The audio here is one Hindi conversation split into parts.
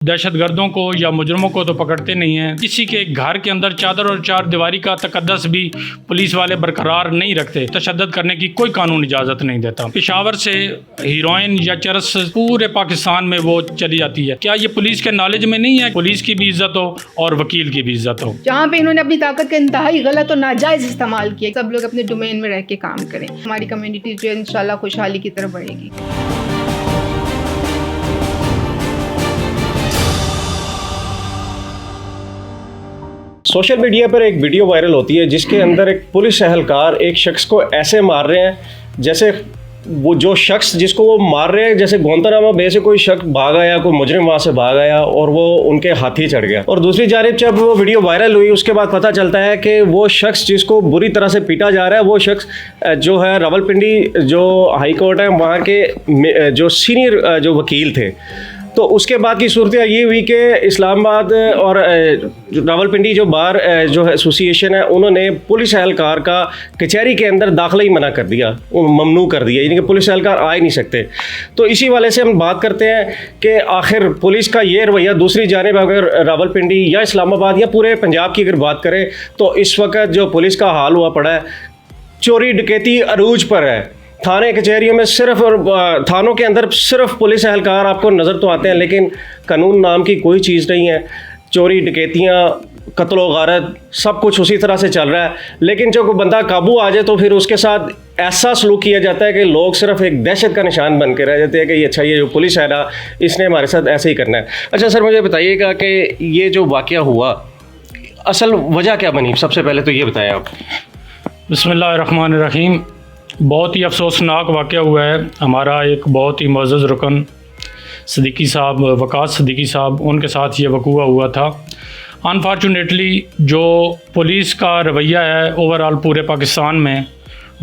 दहशतगर्दों को या मुजरमों को तो पकड़ते नहीं हैं। किसी के घर के अंदर चादर और चार दीवारी का तकद्दस भी पुलिस वाले बरकरार नहीं रखते। तशद्दुद करने की कोई कानून इजाज़त नहीं देता। पेशावर से हीरोइन या चरस पूरे पाकिस्तान में वो चली जाती है। क्या ये पुलिस के नॉलेज में नहीं है? पुलिस की भी इज्जत हो और वकील की भी इज्जत हो। जहाँ पे इन्होंने अपनी ताकत का इंतहाई गलत और नाजायज़ इस्तेमाल किया, सब लोग अपने डोमेन में रह के काम करें। हमारी कम्युनिटी जो है इंशाल्लाह खुशहाली की तरफ बढ़ेगी। सोशल मीडिया पर एक वीडियो वायरल होती है जिसके अंदर एक पुलिस एहलकार एक शख्स को ऐसे मार रहे हैं जैसे वो जो शख्स जिसको वो मार रहे हैं जैसे गुआंतानामो बे से कोई शख्स भाग आया, कोई मुजरिम वहाँ से भाग आया और वो उनके हाथी चढ़ गया। और दूसरी जानिब जब वो वीडियो वायरल हुई उसके बाद पता चलता है कि वो शख्स जिसको बुरी तरह से पीटा जा रहा है वो शख्स जो है रावलपिंडी जो हाई कोर्ट है वहाँ के जो सीनियर जो वकील थे। तो उसके बाद की सूरत ये हुई कि इस्लामाबाद और रावलपिंडी जो बार जो एसोसिएशन है उन्होंने पुलिस एहलकार का कचहरी के अंदर दाखिला ही मना कर दिया, ममनू कर दिया, यानी कि पुलिस एहलकार आ ही नहीं सकते। तो इसी वाले से हम बात करते हैं कि आखिर पुलिस का ये रवैया, दूसरी जानिब अगर रावलपिंडी या इस्लामाबाद या पूरे पंजाब की अगर बात करें तो इस वक्त जो पुलिस का हाल हुआ पड़ा है, चोरी डकैती अरूज पर है। थाने कचहरियों में सिर्फ और थानों के अंदर सिर्फ पुलिस एहलकार आपको नज़र तो आते हैं लेकिन कानून नाम की कोई चीज़ नहीं है। चोरी डकैतियाँ, कत्ल व गारत सब कुछ उसी तरह से चल रहा है। लेकिन जब बंदा काबू आ जाए तो फिर उसके साथ ऐसा सलूक किया जाता है कि लोग सिर्फ एक दहशत का निशान बन के रह जाते हैं कि अच्छा ये जो पुलिस है ना इसने हमारे साथ ऐसे ही करना है। अच्छा सर, मुझे बताइएगा कि ये जो वाक़या हुआ असल वजह क्या बनी? सबसे पहले तो ये बताएं आप। बिस्मिल्लाहिर्रहमानिर्रहीम। बहुत ही अफसोसनाक वाक़या हुआ है। हमारा एक बहुत ही मुअज़्ज़ज़ रुकन सिद्दीकी साहब, वकास सिद्दीकी साहब, उनके साथ ये वक़ूआ हुआ था। अनफॉर्चुनेटली जो पुलिस का रवैया है ओवरऑल पूरे पाकिस्तान में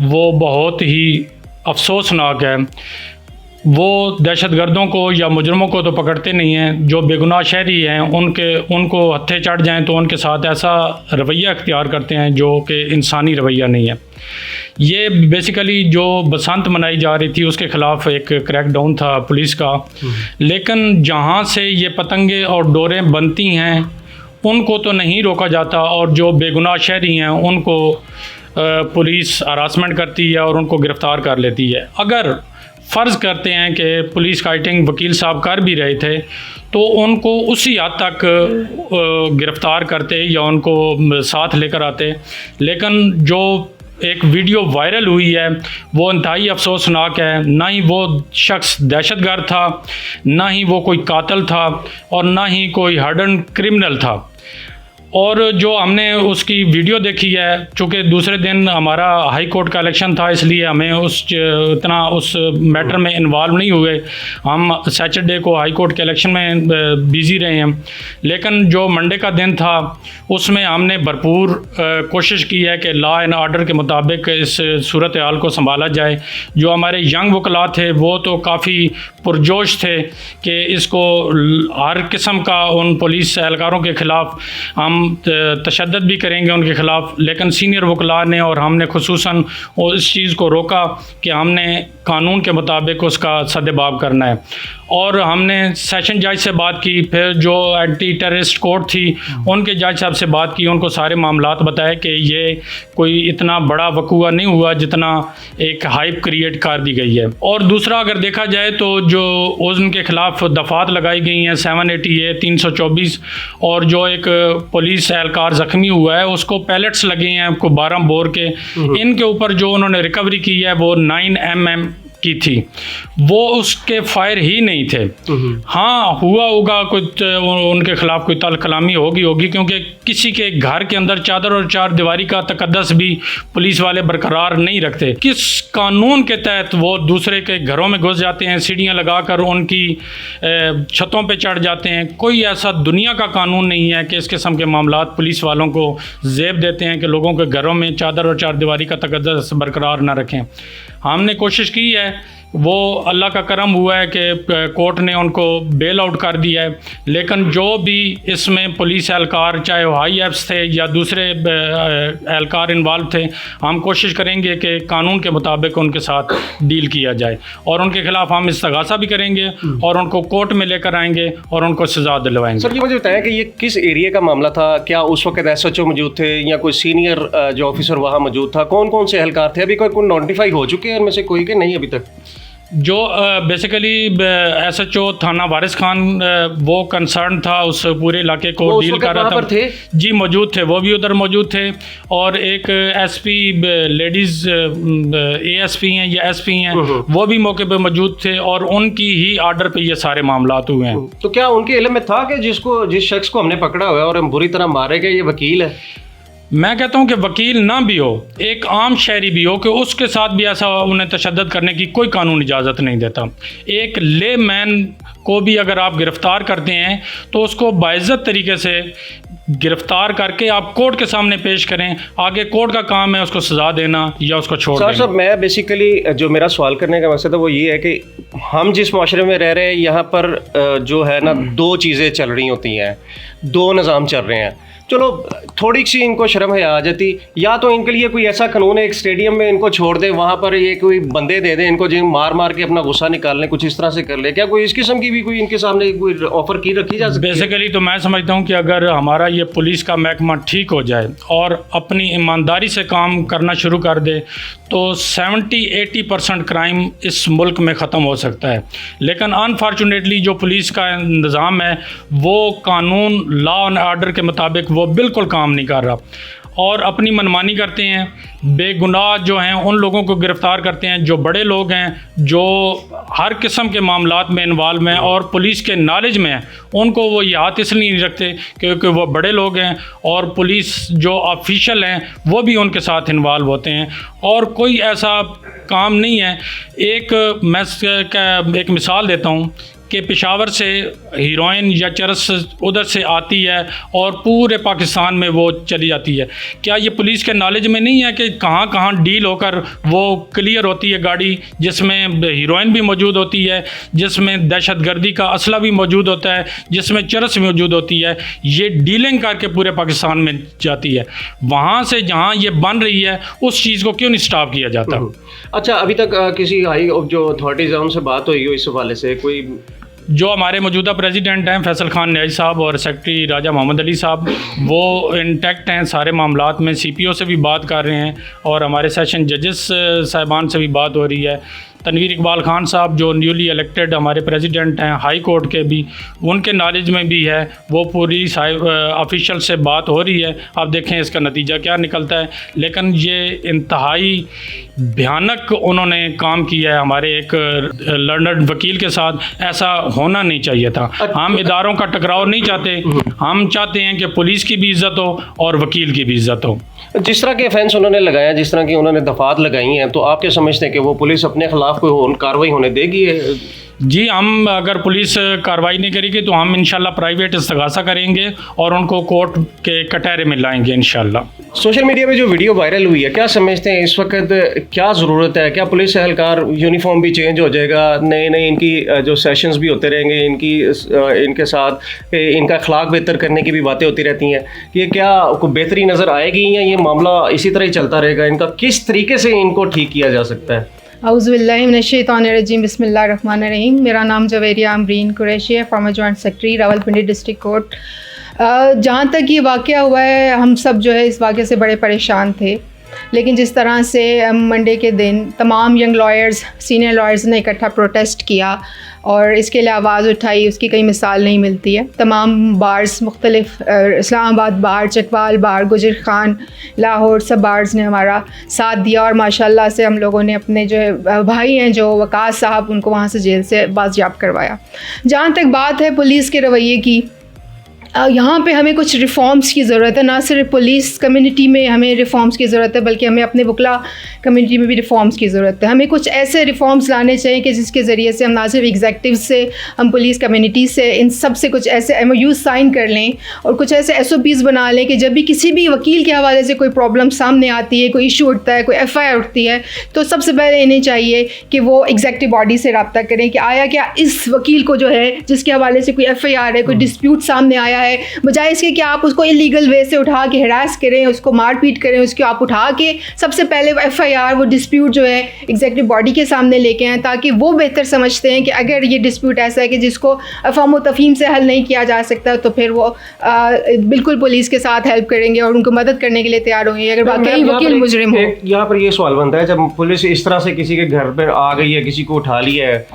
वो बहुत ही अफसोसनाक है। वो दहशतगर्दों को या मुजरमों को तो पकड़ते नहीं हैं। जो बेगुनाह शहरी हैं उनको हत्थे चढ़ जाएं तो उनके साथ ऐसा रवैया इख्तियार करते हैं जो कि इंसानी रवैया नहीं है। ये बेसिकली जो बसंत मनाई जा रही थी उसके ख़िलाफ़ एक क्रैकडाउन था पुलिस का, लेकिन जहाँ से ये पतंगे और डोरें बनती हैं उनको तो नहीं रोका जाता और जो बेगुनाह शहरी हैं उनको पुलिस हरासमेंट करती है और उनको गिरफ़्तार कर लेती है। अगर फ़र्ज़ करते हैं कि पुलिस फाइटिंग वकील साहब कर भी रहे थे तो उनको उसी हद तक गिरफ़्तार करते या उनको साथ लेकर आते, लेकिन जो एक वीडियो वायरल हुई है वो इंतहाई अफसोसनाक है। ना ही वो शख्स दहशतगर्द था, ना ही वो कोई कातिल था और ना ही कोई हार्डन क्रिमिनल था। और जो हमने उसकी वीडियो देखी है, चूँकि दूसरे दिन हमारा हाई कोर्ट का इलेक्शन था इसलिए हमें इतना उस मैटर में इन्वॉल्व नहीं हुए। हम सैटरडे को हाई कोर्ट के इलेक्शन में बिज़ी रहे हैं, लेकिन जो मंडे का दिन था उसमें हमने भरपूर कोशिश की है कि लॉ एंड ऑर्डर के मुताबिक इस सूरत हाल को संभाला जाए। जो हमारे यंग वकला थे वो तो काफ़ी पुरजोश थे कि इसको हर किस्म का उन पुलिस एहलकारों के ख़िलाफ़ हम तशद्दुद भी करेंगे उनके ख़िलाफ़, लेकिन सीनियर वकला ने और हमने खुसूसन इस चीज़ को रोका कि हमने कानून के मुताबिक उसका सद्देबाब करना है। और हमने सेशन जज से बात की, फिर जो एंटी टेररिस्ट कोर्ट थी उनके जज साहब से बात की, उनको सारे मामलात बताए कि ये कोई इतना बड़ा वक़ूआ नहीं हुआ जितना एक हाइप क्रिएट कर दी गई है। और दूसरा अगर देखा जाए तो जो उनके ख़िलाफ़ दफ़ात लगाई गई हैं 780A 324 और जो एक पुलिस एहलकार ज़ख्मी हुआ है उसको पैलेट्स लगे हैं को 12 बोर के, इनके ऊपर जो उन्होंने रिकवरी की है वो 9mm की थी, वो उसके फायर ही नहीं थे। हाँ हुआ होगा कुछ उनके ख़िलाफ़ कोई तल कलामी होगी क्योंकि किसी के घर के अंदर चादर और चार दीवारी का तकद्दस भी पुलिस वाले बरकरार नहीं रखते। किस कानून के तहत वो दूसरे के घरों में घुस जाते हैं, सीढ़ियाँ लगाकर उनकी छतों पे चढ़ जाते हैं? कोई ऐसा दुनिया का कानून नहीं है कि इस किस्म के मामलात पुलिस वालों को ज़ेब देते हैं कि लोगों के घरों में चादर और चार दीवारी का तकद्दस बरकरार ना रखें। हमने कोशिश की है वो अल्लाह का करम हुआ है कि कोर्ट ने उनको बेल आउट कर दिया है। लेकिन जो भी इसमें पुलिस एहलकार, चाहे वो हाई एफ्स थे या दूसरे एहलकार इन्वॉल्व थे, हम कोशिश करेंगे कि कानून के मुताबिक उनके साथ डील किया जाए और उनके खिलाफ हम इस्तगासा भी करेंगे और उनको कोर्ट में लेकर आएंगे और उनको सज़ा दिलवाएंगे। सर, ये मुझे बताया कि ये किस एरिया का मामला था? क्या उस वक्त SHO मौजूद थे या कोई सीनियर जो ऑफिसर वहाँ मौजूद था? कौन कौन से एहलकार थे? अभी कोई नोटिफाई हो चुके हैं इनमें से कोई के नहीं अभी तक? जो बेसिकली SHO थाना वारिस खान वो कंसर्न था उस पूरे इलाके को डील कर रहा था। थे? जी मौजूद थे, वो भी उधर मौजूद थे। और एक SP लेडीज़ ASP हैं या SP हैं, वो भी मौके पे मौजूद थे और उनकी ही आर्डर पे ये सारे मामलात हुए हैं। तो क्या उनके इल्म में था कि जिस शख्स को हमने पकड़ा हुआ है और हम बुरी तरह मारे गए, ये वकील है? मैं कहता हूं कि वकील ना भी हो, एक आम शहरी भी हो, कि उसके साथ भी ऐसा उन्हें तशद्दुद करने की कोई कानून इजाज़त नहीं देता। एक ले मैन को भी अगर आप गिरफ़्तार करते हैं तो उसको बाइज़्ज़त तरीके से गिरफ़्तार करके आप कोर्ट के सामने पेश करें। आगे कोर्ट का काम है उसको सज़ा देना या उसको छोड़ देना। साहब, मैं बेसिकली जो मेरा सवाल करने का मकसद है वो ये है कि हम जिस माशरे में रह रहे हैं यहाँ पर जो है ना, दो चीज़ें चल रही होती हैं, दो निज़ाम चल रहे हैं। चलो थोड़ी सी इनको शर्म है आ जाती, या तो इनके लिए कोई ऐसा कानून है एक स्टेडियम में इनको छोड़ दे, वहाँ पर ये कोई बंदे दे दें इनको, जो मार मार के अपना गुस्सा निकाल लें, कुछ इस तरह से कर ले। क्या कोई इस किस्म की भी कोई इनके सामने कोई ऑफर की रखी जा सकती है? बेसिकली तो मैं समझता हूँ कि अगर हमारा ये पुलिस का महकमा ठीक हो जाए और अपनी ईमानदारी से काम करना शुरू कर दे तो 70-80% क्राइम इस मुल्क में ख़त्म हो सकता है। लेकिन अनफॉर्चुनेटली जो पुलिस का निज़ाम है वो कानून, लॉ एंड ऑर्डर के मुताबिक वो बिल्कुल काम नहीं कर रहा और अपनी मनमानी करते हैं। बेगुनाह जो हैं उन लोगों को गिरफ़्तार करते हैं जो बड़े लोग हैं, जो हर किस्म के मामलात में इन्वॉल्व हैं और पुलिस के नॉलेज में हैं, उनको वो याद इसलिए नहीं रखते क्योंकि वो बड़े लोग हैं और पुलिस जो ऑफिशियल हैं वो भी उनके साथ इन्वॉल्व होते हैं और कोई ऐसा काम नहीं है। मैं एक मिसाल देता हूँ कि पेशावर से हीरोइन या चरस उधर से आती है और पूरे पाकिस्तान में वो चली जाती है। क्या ये पुलिस के नॉलेज में नहीं है कि कहाँ कहाँ डील होकर वो क्लियर होती है गाड़ी, जिसमें हीरोइन भी मौजूद होती है, जिसमें दहशतगर्दी का असला भी मौजूद होता है, जिसमें चरस मौजूद होती है। ये डीलिंग करके पूरे पाकिस्तान में जाती है। वहाँ से जहाँ ये बन रही है उस चीज़ को क्यों नहीं स्टॉप किया जाता? अच्छा, अभी तक किसी हाई जो अथॉरिटीज़ हैं उनसे बात हुई हो इस हवाले से? कोई जो हमारे मौजूदा प्रेसिडेंट हैं फैसल खान न्याजी साहब और सेक्रेटरी राजा मोहम्मद अली साहब, वो इंटैक्ट हैं सारे मामलात में। CPO से भी बात कर रहे हैं और हमारे सेशन जजेस साहिबान से भी बात हो रही है। तनवीर इकबाल खान साहब जो न्यूली इलेक्टेड हमारे प्रेसिडेंट हैं हाई कोर्ट के भी, उनके नॉलेज में भी है, वो पूरी ऑफिशियल से बात हो रही है। आप देखें इसका नतीजा क्या निकलता है। लेकिन ये इंतहाई भयानक उन्होंने काम किया है हमारे एक लर्नड वकील के साथ। ऐसा होना नहीं चाहिए था। हम इदारों का टकराव नहीं चाहते, हम चाहते हैं कि पुलिस की भी इज़्ज़त हो और वकील की भी इज़्ज़त हो। जिस तरह के ऑफेंस उन्होंने लगाया, जिस तरह की उन्होंने दफात लगाई हैं, तो आप क्या समझते हैं कि वो पुलिस अपने खिलाफ कोई कार्रवाई होने देगी? जी, हम अगर पुलिस कार्रवाई नहीं करेगी तो हम इंशाल्लाह प्राइवेट इस्तगासा करेंगे और उनको कोर्ट के कटहरे में लाएंगे इंशाल्लाह। सोशल मीडिया पे जो वीडियो वायरल हुई है, क्या समझते हैं इस वक्त क्या ज़रूरत है? क्या पुलिस एहलकार यूनिफॉर्म भी चेंज हो जाएगा? नए इनकी जो सेशंस भी होते रहेंगे, इनके साथ इनका अखलाक बेहतर करने की भी बातें होती रहती हैं। ये क्या कोई बेहतरी नज़र आएगी या ये मामला इसी तरह ही चलता रहेगा? इनका किस तरीके से इनको ठीक किया जा सकता है? औज़ुबिल्लाहिमिनश्शैतानिर्रजीम, बिस्मिल्लाहिर्रहमानिर्रहीम। मेरा नाम जवेरिया अमरीन कुरैशी है, farmer joint secretary Rawalpindi district court. जहाँ तक ये वाक़या हुआ है, हम सब जो है इस वाक़े से बड़े परेशान थे। लेकिन जिस तरह से मंडे के दिन तमाम यंग लॉयर्स, सीनियर लॉयर्स ने इकट्ठा प्रोटेस्ट किया और इसके लिए आवाज़ उठाई, उसकी कहीं मिसाल नहीं मिलती है। तमाम बार्स, मुख्तलिफ इस्लामाबाद बार, चकवाल बार, गुजर खान, लाहौर, सब बार्स ने हमारा साथ दिया और माशाल्लाह से हम लोगों ने अपने जो भाई हैं जो वकास साहब, उनको वहाँ से जेल से बाजियाब करवाया। जहाँ तक बात है पुलिस के रवैये की, यहाँ पे हमें कुछ रिफॉर्म्स की ज़रूरत है, ना सिर्फ पुलिस कम्युनिटी में हमें रिफॉर्म्स की ज़रूरत है बल्कि हमें अपने वकला कम्युनिटी में भी रिफॉर्म्स की ज़रूरत है। हमें कुछ ऐसे रिफॉर्म्स लाने चाहिए कि जिसके ज़रिए से हम ना सिर्फ एग्जेक्टिव से, हम पुलिस कम्युनिटी से, इन सब से कुछ ऐसे MOUs साइन कर लें और कुछ ऐसे SOPs बना लें कि जब भी किसी भी वकील के हवाले से कोई प्रॉब्लम सामने आती है, कोई इशू उठता है, कोई FIR उठती है, तो सबसे पहले इन्हें चाहिए कि वो एग्जेक्टिव बॉडी से रब्ता करें कि आया क्या इस वकील को जो है जिसके हवाले से कोई FIR है, कोई डिस्प्यूट सामने आया है, बजाय इसके कि आप उसको इलीगल वे से उठा के हरास करें, उसको मारपीट करें, उसको आप उठा के सबसे पहले वो FIR, वो डिस्प्यूट जो है एग्जेक्टिव बॉडी के सामने लेके आएँ, ताकि वो बेहतर समझते हैं कि अगर ये डिस्प्यूट ऐसा है कि जिसको अफ़ाम व तफ़हीम से हल नहीं किया जा सकता तो फिर वो बिल्कुल पुलिस के साथ हेल्प करेंगे और उनको मदद करने के लिए तैयार होंगे अगर वाकई वकील मुजरिम हो। यहाँ पर ये सवाल बनता है, जब पुलिस इस तरह से किसी के घर पर आ गई है, किसी को उठा लिया है,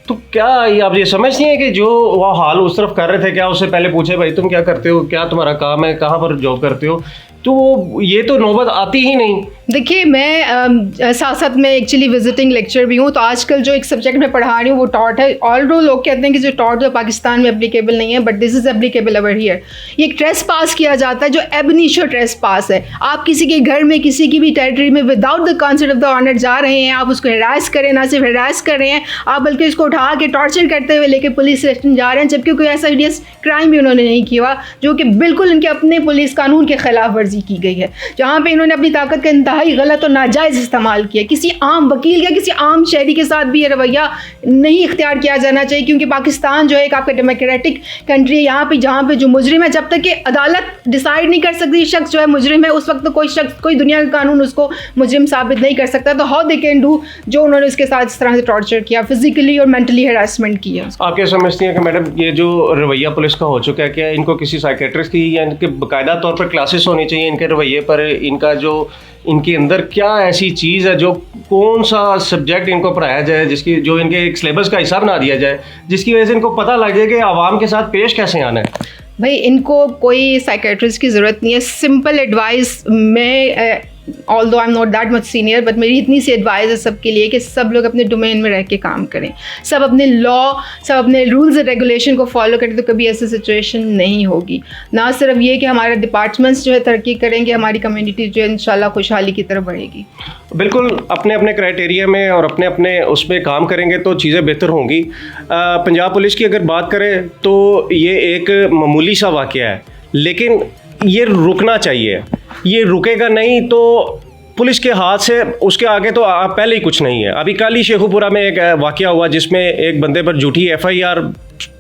तो क्या ये आप ये समझती हैं कि जो वो हाल उस तरफ कर रहे थे, क्या उससे पहले पूछे भाई तुम क्या करते हो, क्या तुम्हारा काम है, कहाँ पर जॉब करते हो, तो ये तो नौबत आती ही नहीं। देखिए, मैं साथ साथ में एक्चुअली विजिटिंग लेक्चर भी हूँ, तो आजकल जो एक सब्जेक्ट मैं पढ़ा रही हूँ वो टॉर्ट है। ऑल्दो लोग कहते हैं कि जो टॉर्ट है पाकिस्तान में एप्लीकेबल नहीं है, but this is applicable over here. ये एक ट्रेस पास किया जाता है जो एब इनिशियो ट्रेस पास है। आप किसी के घर में, किसी की भी टेरिटरी में without the consent of the owner जा रहे हैं, आप उसको हरास करें, ना सिर्फ हरास कर रहे हैं, आप बल्कि उसको उठा के टॉर्चर करते हुए लेके पुलिस स्टेशन जा रहे हैं, जबकि कोई ऐसा हिडियस क्राइम भी उन्होंने नहीं किया जो कि बिल्कुल इनके अपने पुलिस कानून के खिलाफ वर्जी की गई है, जहाँ पे इन्होंने अपनी ताकत का इंतहाई गलत और नाजायज़ इस्तेमाल किया। किसी आम वकील या किसी आम शहरी के साथ भी ये रवैया नहीं इख्तियार किया जाना चाहिए, क्योंकि पाकिस्तान जो है एक आपका डेमोक्रेटिक कंट्री है। यहाँ पे जहाँ पे जो मुजरिम है, जब तक कि अदालत डिसाइड नहीं कर सकती शख्स जो है मुजरिम है, उस वक्त तो कोई शख्स, कोई दुनिया का कानून उसको मुजरिम साबित नहीं कर सकता। तो हाउ दे कैन डू जो उन्होंने उसके साथ इस तरह से टॉर्चर किया, फिजिकली और मेंटली हरासमेंट किया। आप क्या समझती हैं कि मैडम ये जो रवैया पुलिस का हो चुका है, क्या इनको किसी साइकेट्रिस्ट की या इनके बाकायदा तौर पर क्लासेस होनी चाहिए इनके रवैये पर, इनका जो इनके अंदर क्या ऐसी चीज़ है, जो कौन सा सब्जेक्ट इनको पढ़ाया जाए जिसकी, जो इनके एक सिलेबस का हिसाब बना दिया जाए जिसकी वजह से इनको पता लग जाए कि आवाम के साथ पेश कैसे आना है। भाई, इनको कोई साइकेट्रिस्ट की ज़रूरत नहीं है। सिंपल एडवाइस मैं although I am not that much senior, but मेरी इतनी सी एडवाइस है सबके लिए कि सब लोग अपने डोमेन में रह के काम करें, सब अपने लॉ, सब अपने रूल्स एंड रेगुलेशन को फॉलो करें, तो कभी ऐसी सिचुएशन नहीं होगी। ना सिर्फ ये कि हमारे डिपार्टमेंट्स जो है तरक्की करेंगे, हमारी कम्युनिटी जो है इंशाल्लाह खुशहाली की तरफ बढ़ेगी। बिल्कुल, अपने अपने क्राइटेरिया में और अपने अपने उसमें काम करेंगे तो चीज़ें बेहतर होंगी। पंजाब पुलिस की अगर बात करें तो ये एक मामूली सा वाक़या है, लेकिन ये रुकना चाहिए। ये रुकेगा नहीं तो पुलिस के हाथ से उसके आगे तो पहले ही कुछ नहीं है। अभी कल ही शेखुपुरा में एक वाक़या हुआ जिसमें एक बंदे पर झूठी FIR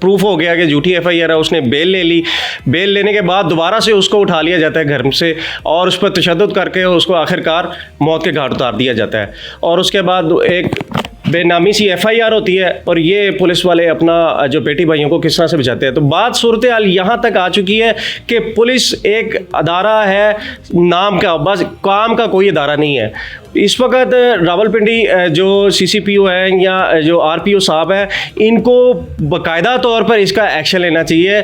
प्रूफ हो गया कि झूठी FIR है, उसने बेल ले ली। बेल लेने के बाद दोबारा से उसको उठा लिया जाता है घर से और उस पर तशद्दुद करके उसको आखिरकार मौत के घाट उतार दिया जाता है, और उसके बाद एक बेनामी सी FIR होती है और ये पुलिस वाले अपना जो बेटी भाइयों को किस तरह से बचाते हैं। तो बात सूरत हाल यहाँ तक आ चुकी है कि पुलिस एक अदारा है नाम का, बस काम का कोई अदारा नहीं है। इस वक्त रावलपिंडी जो CCPO है या जो RPO साहब है, इनको बाकायदा तौर पर इसका एक्शन लेना चाहिए।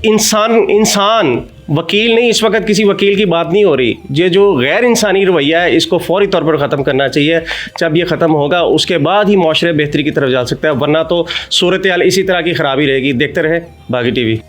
इंसान वकील नहीं, इस वक्त किसी वकील की बात नहीं हो रही। ये जो गैर इंसानी रवैया है इसको फौरी तौर पर ख़त्म करना चाहिए। जब ये ख़त्म होगा उसके बाद ही माशरे बेहतरी की तरफ जा सकता है, वरना तो सूरत हाल इसी तरह की ख़राबी रहेगी। देखते रहे बागी TV।